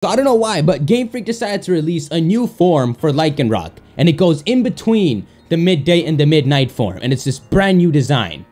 So I don't know why, but Game Freak decided to release a new form for Lycanroc, and it goes in between the midday and the midnight form, and it's this brand new design.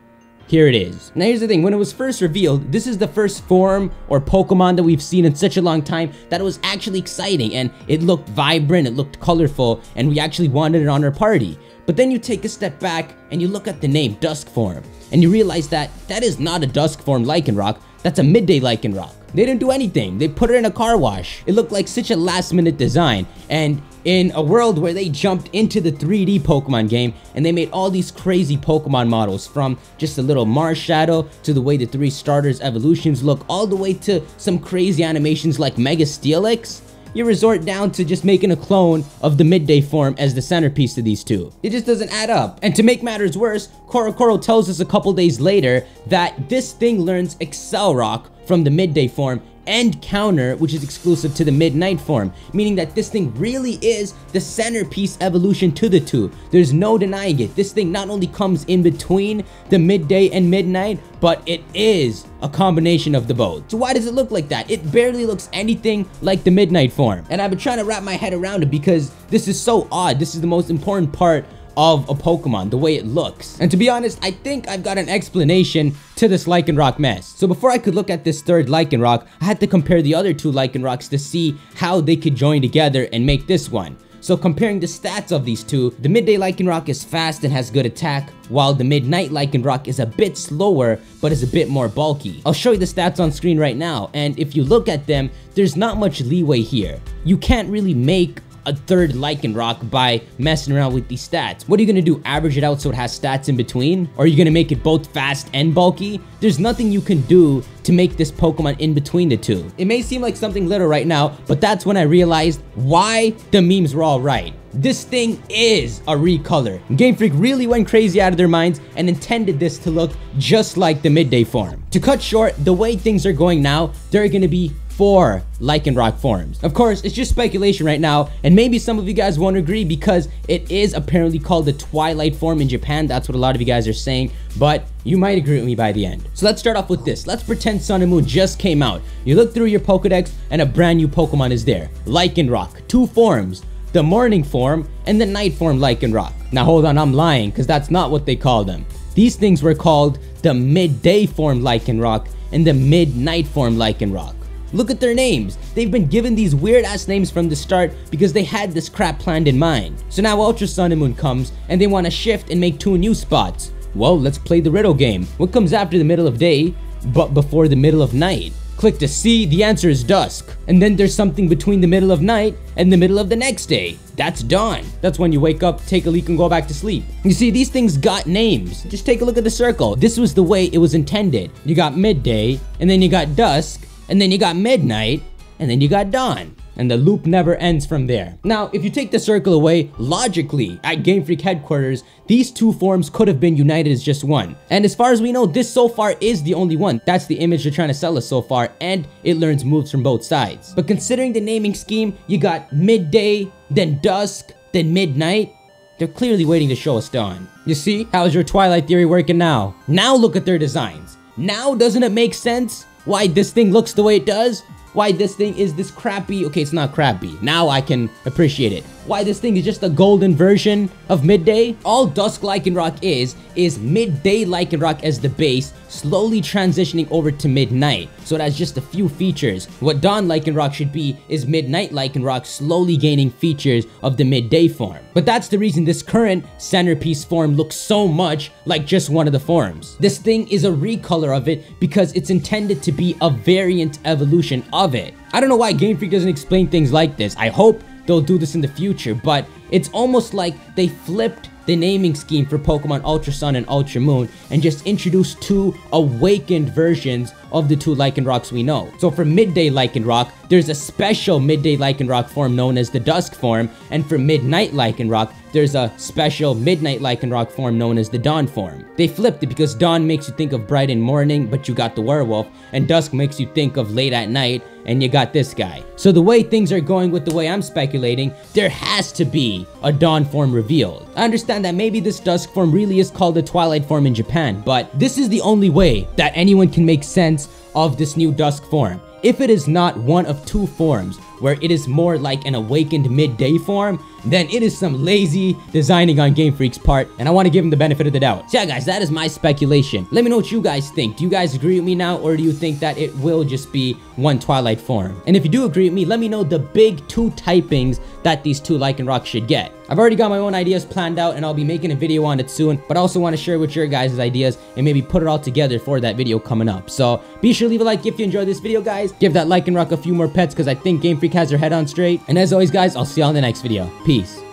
Here it is. Now here's the thing, when it was first revealed, this is the first form or Pokemon that we've seen in such a long time that it was actually exciting, and it looked vibrant, it looked colorful, and we actually wanted it on our party. But then you take a step back and you look at the name Dusk form, and you realize that that is not a Dusk form Lycanroc, that's a midday Lycanroc. They didn't do anything, they put it in a car wash. It looked like such a last minute design, and in a world where they jumped into the 3D Pokemon game and they made all these crazy Pokemon models, from just a little Marshadow to the way the 3 starters evolutions look, all the way to some crazy animations like Mega Steelix, you resort down to just making a clone of the midday form as the centerpiece to these two. It just doesn't add up. And to make matters worse, Rokruff tells us a couple days later that this thing learns Excel Rock from the midday form and Counter, which is exclusive to the midnight form, meaning that this thing really is the centerpiece evolution to the two. There's no denying it. This thing not only comes in between the midday and midnight, but it is a combination of the both. So why does it look like that? It barely looks anything like the midnight form, and I've been trying to wrap my head around it because this is so odd. This is the most important part of a Pokemon, the way it looks. And to be honest, I think I've got an explanation to this Lycanroc mess. So before I could look at this third Lycanroc, I had to compare the other two Lycanrocs to see how they could join together and make this one. So comparing the stats of these two, the midday Lycanroc is fast and has good attack, while the midnight Lycanroc is a bit slower but is a bit more bulky. I'll show you the stats on screen right now, and if you look at them, there's not much leeway here. You can't really make a third Lycanroc by messing around with these stats. What are you gonna do, average it out so it has stats in between? Or are you gonna make it both fast and bulky? There's nothing you can do to make this Pokemon in between the two. It may seem like something little right now, but that's when I realized why the memes were all right. This thing is a recolor. Game Freak really went crazy out of their minds and intended this to look just like the midday form. To cut short, the way things are going now, there are gonna be 4 Lycanroc forms. Of course, it's just speculation right now, and maybe some of you guys won't agree because it is apparently called the Twilight form in Japan. That's what a lot of you guys are saying, but you might agree with me by the end. So let's start off with this. Let's pretend Sun and Moon just came out. You look through your Pokedex and a brand new Pokemon is there. Lycanroc, 2 forms, the morning form and the night form Lycanroc. Now hold on, I'm lying because that's not what they called them. These things were called the midday form Lycanroc and the midnight form Lycanroc. Look at their names. They've been given these weird ass names from the start because they had this crap planned in mind. So now Ultra Sun and Moon comes and they want to shift and make 2 new spots. Well, let's play the riddle game. What comes after the middle of day but before the middle of night? Click to see, the answer is dusk. And then there's something between the middle of night and the middle of the next day. That's dawn. That's when you wake up, take a leak, and go back to sleep. You see, these things got names. Just take a look at the circle. This was the way it was intended. You got midday, and then you got dusk, and then you got midnight, and then you got dawn. And the loop never ends from there. Now, if you take the circle away, logically, at Game Freak headquarters, these 2 forms could have been united as just one. And as far as we know, this so far is the only one. That's the image they're trying to sell us so far, and it learns moves from both sides. But considering the naming scheme, you got midday, then dusk, then midnight, they're clearly waiting to show us dawn. You see, how's your Twilight theory working now? Now look at their designs. Now doesn't it make sense why this thing looks the way it does? Why this thing is this crappy, okay, it's not crappy, now I can appreciate it. Why this thing is just a golden version of midday? All Dusk Lycanroc is midday Lycanroc as the base, slowly transitioning over to midnight. So it has just a few features. What Dawn Lycanroc should be is midnight Lycanroc slowly gaining features of the midday form. But that's the reason this current centerpiece form looks so much like just one of the forms. This thing is a recolor of it because it's intended to be a variant evolution of it. I don't know why Game Freak doesn't explain things like this. I hope they'll do this in the future, but it's almost like they flipped the naming scheme for Pokemon Ultra Sun and Ultra Moon and just introduced 2 awakened versions of the 2 Lycanrocs we know. So for midday Lycanroc, there's a special midday Lycanroc form known as the Dusk form, and for midnight Lycanroc, there's a special midnight Lycanroc form known as the Dawn form. They flipped it because Dawn makes you think of bright and morning, but you got the werewolf, and Dusk makes you think of late at night, and you got this guy. So the way things are going with the way I'm speculating, there has to be a Dawn form revealed. I understand that maybe this Dusk form really is called the Twilight form in Japan, but this is the only way that anyone can make sense of this new Dusk form. If it is not one of 2 forms where it is more like an awakened midday form, then it is some lazy designing on Game Freak's part, and I want to give him the benefit of the doubt. So yeah, guys, that is my speculation. Let me know what you guys think. Do you guys agree with me now, or do you think that it will just be one Twilight form? And if you do agree with me, let me know the big 2 typings that these 2 Lycanrocs should get. I've already got my own ideas planned out, and I'll be making a video on it soon, but I also want to share with your guys' ideas and maybe put it all together for that video coming up. So be sure to leave a like if you enjoyed this video, guys. Give that Lycanroc a few more pets, because I think Game Freak has their head on straight. And as always, guys, I'll see you all in the next video. Peace.